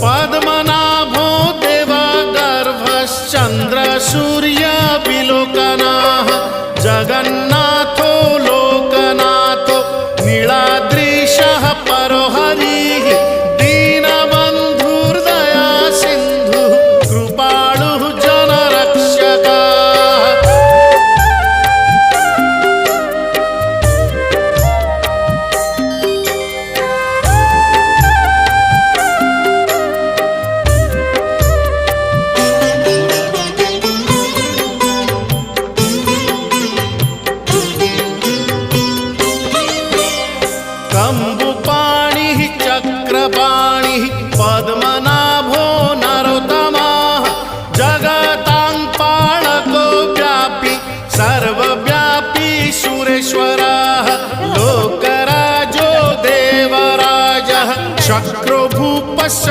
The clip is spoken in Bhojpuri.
पद्मनाभो देवा गर्भश्चन्द्र सूर्य विलोकनः जगन्नाथो लोकनाथो नीलाद्रीशः परो हरिः दीनबन्धुर्दया सिन्धुः कृपालुः जनरक्षकः। कम्बुपाणिः चक्रपाणिः पद्मनाभो नरोत्तमः जगतां पालको व्यापी सर्वव्यापी सुरेश्वरः लोकराजो देवराजः शक्रो भूपश्च